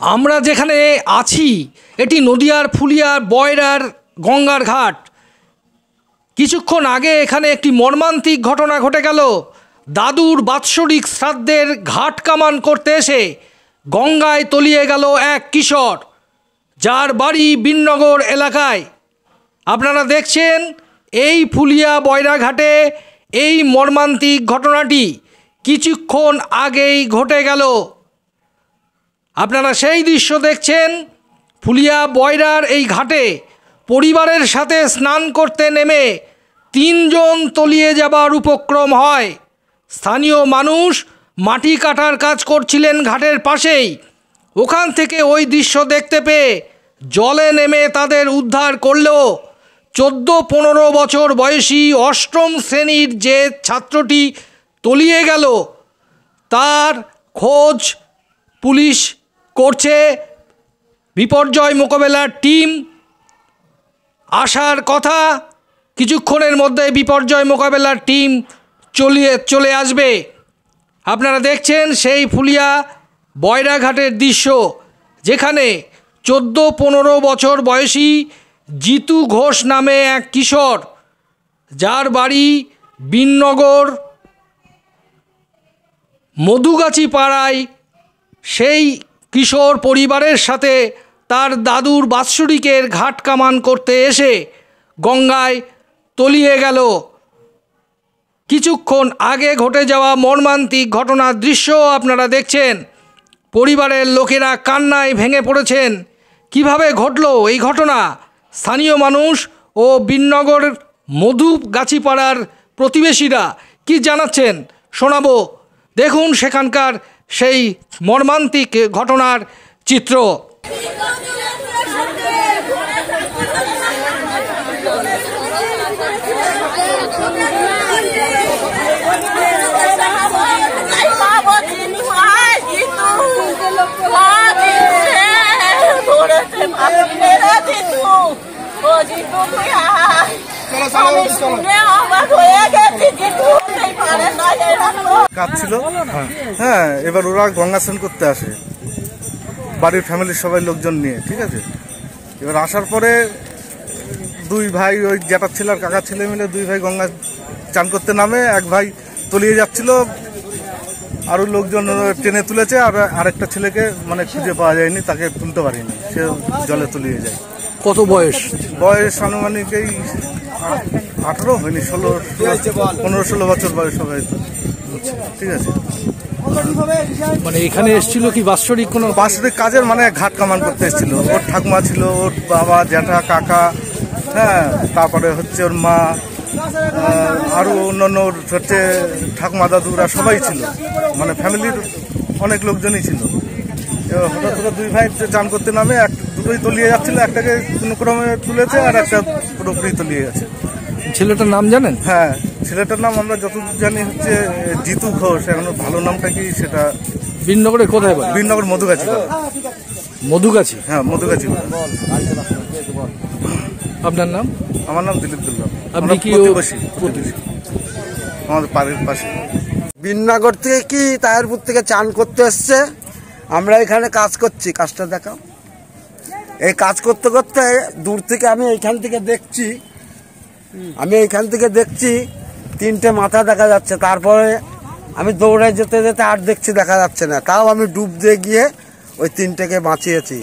আমরা যেখানে আছি এটি নদিয়ার ফুলিয়ার বয়রার গঙ্গার ঘাট। কিছুক্ষণ আগে এখানে একটি মর্মান্তিক ঘটনা ঘটে গেল। দাদুর বাৎসরিক শ্রাদ্ধের ঘাট কামান করতে এসে গঙ্গায় তলিয়ে গেল এক কিশোর, যার বাড়ি বিননগর এলাকায়। আপনারা দেখছেন এই ফুলিয়া বয়রা ঘাটে এই মর্মান্তিক ঘটনাটি কিছুক্ষণ আগেই ঘটে গেল। আপনারা সেই দৃশ্য দেখছেন। ফুলিয়া বয়রার এই ঘাটে পরিবারের সাথে স্নান করতে নেমে 3 জন তলিয়ে যাবার উপক্রম হয়। স্থানীয় মানুষ মাটি কাটার কাজ করছিলেন ঘাটের পাশেই। ওখান থেকে ওই দৃশ্য দেখতে পেয়ে জলে নেমে তাদের উদ্ধার করলেও 14-15 বছর বয়সী 8ম শ্রেণীর যে ছাত্রটি তলিয়ে গেল তার খোঁজ পুলিশ করছে। বিপর্যয় মোকাবেলার টিম আসার কথা, কিছুক্ষণের মধ্যে বিপর্যয় মোকাবেলার টিম চলে আসবে। আপনারা দেখছেন সেই ফুলিয়া বয়রাঘাটের দৃশ্য, যেখানে 14-15 বছর বয়সী জিতু ঘোষ নামে এক কিশোর, যার বাড়ি বিননগর মধুগাছি পাড়ায়, সেই কিশোর পরিবারের সাথে তার দাদুর বাৎসরিকের ঘাট কামান করতে এসে গঙ্গায় তলিয়ে গেল। কিছুক্ষণ আগে ঘটে যাওয়া মর্মান্তিক ঘটনার দৃশ্য আপনারা দেখছেন। পরিবারের লোকেরা কান্নায় ভেঙে পড়েছেন। কিভাবে ঘটলো এই ঘটনা, স্থানীয় মানুষ ও বিননগর মধুগাছিপাড়ার প্রতিবেশীরা কি জানাচ্ছেন শোনাবো। দেখুন সেখানকার সেই মর্মান্তিক ঘটনার চিত্র। কাজ ছিল, হ্যাঁ। এবার ওরা গঙ্গা স্নান করতে আসে বাড়ির ফ্যামিলির সবাই লোকজন নিয়ে, ঠিক আছে। এবার আসার পরে 2 ভাই, ওই জ্যাঠার ছেলে আর কাকার ছেলে মিলে 2 ভাই গঙ্গা চান করতে নামে। এক ভাই তলিয়ে যাচ্ছিল, আরো লোকজন টেনে তুলেছে, আর আরেকটা ছেলেকে মানে খুঁজে পাওয়া যায়নি, তাকে তুলতে পারিনি, সে জলে তলিয়ে যায়। কত বয়স? বয়স আনুমানিক এই 18 হয়নি, 15-16 বছর বয়স হবে হয়তো, ঠিক আছে। মানে এখানে এসেছিল কি বাৎসরিক কোনো বাৎসরিক কাজের, মানে ঘাট কামান করতে এসেছিল। ওর ঠাকুমা ছিল, ওর বাবা, জ্যাঠা, কাকা, হ্যাঁ, তারপরে হচ্ছে ওর মা, আরো অন্যান্য হচ্ছে ঠাকুমা, দাদুরা সবাই ছিল, মানে ফ্যামিলির অনেক লোকজনই ছিল। হঠাৎ করে 2 ভাই চান করতে নামে দুটোই তলিয়ে যাচ্ছিল, একটাকে কোনো ক্রমে তুলেছে আর একটা পুরোপুরি তলিয়ে গেছে। ছেলেটার নাম জানেন? হ্যাঁ, ছেলেটার নাম আমরা যতদূর জানি হচ্ছে জিতু ঘোষ। এখন ভালো নামটা কি সেটা বিননগরের কোথায় বলে? বিননগর মধুগাছি। মধুগাছি? হ্যাঁ, মধুগাছি। আপনার নাম? আমার নাম দিলীপ দুর্গা। আপনি কি আমাদের বাড়ির পাশে। বিননগর থেকে কি তাহেরপুর থেকে চান করতে এসছে, আমরা এখানে কাজ করছি। কাজটা দেখাও। এই কাজ করতে করতে দূর থেকে আমি এইখান থেকে দেখছি 3টে মাথা দেখা যাচ্ছে। তারপরে আমি দৌড়ে যেতে যেতে আর দেখছি দেখা যাচ্ছে না, তাও আমি ডুব দিয়ে গিয়ে ওই 3টেকে বাঁচিয়েছি।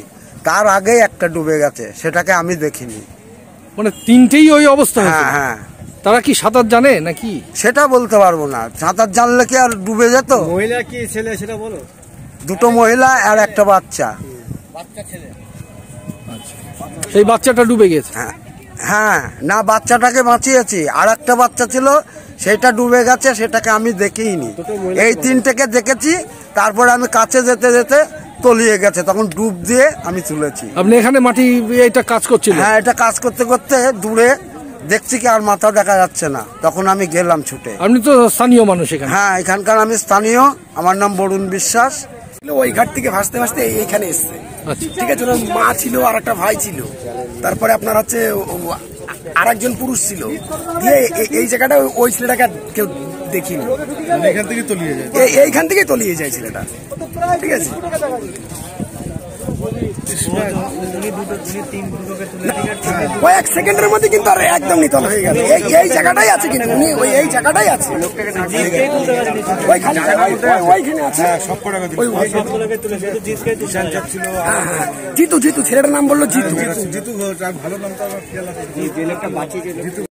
তার আগেই একটা ডুবে গেছে, সেটাকে আমি দেখিনি। মানে 3টেই ওই অবস্থা? হ্যাঁ হ্যাঁ। তারা কি সাঁতার জানে নাকি সেটা বলতে পারবো না। সাঁতার জানলে কি আর ডুবে যেত? মহিলা কি ছেলে সেটা বলো? 2টো মহিলা আর একটা বাচ্চা। সেই বাচ্চাটা ডুবে গেছে? হ্যাঁ, না, বাচ্চাটাকে বাঁচিয়েছি, আর একটা বাচ্চা ছিল সেটা ডুবে গেছে, সেটাকে আমি দেখিনি। এই 3টেকে দেখেছি, তারপরে আমি কাছে যেতে যেতে তলিয়ে গেছে, তখন ডুব দিয়ে আমি তুলেছি। আপনি এখানে মাটি এটা কাজ করছিলেন? হ্যাঁ, এটা কাজ করতে করতে দূরে দেখছি কি আর মাথা দেখা যাচ্ছে না, তখন আমি গেলাম ছুটে। আপনি তো স্থানীয় মানুষ এখানে? হ্যাঁ, এখানকার আমি স্থানীয়। আমার নাম বরুণ বিশ্বাস। ওই ঘাট থেকে ভাসতে ভাসতে এইখানে এসছে, ঠিক আছে। ওনার মা ছিল আর একটা ভাই ছিল, তারপরে আপনার হচ্ছে আরেকজন পুরুষ ছিল। দিয়ে এই জায়গাটা ওই ছেলেটাকে কেউ দেখিনি, এখান থেকে তলিয়ে যায়, এইখান থেকে তলিয়ে যায় ছেলেটা, ঠিক আছে। কয়েক সেকেন্ডের মধ্যে কিন্তু আর একদম নিতল হয়ে গেল। এই জায়গাটাই আছে, কিন্তু উনি এই জায়গাটাই আছে, ওইখানে আছে। জিতু ছেলেটার নাম বললো জিতু। ভালো নামটা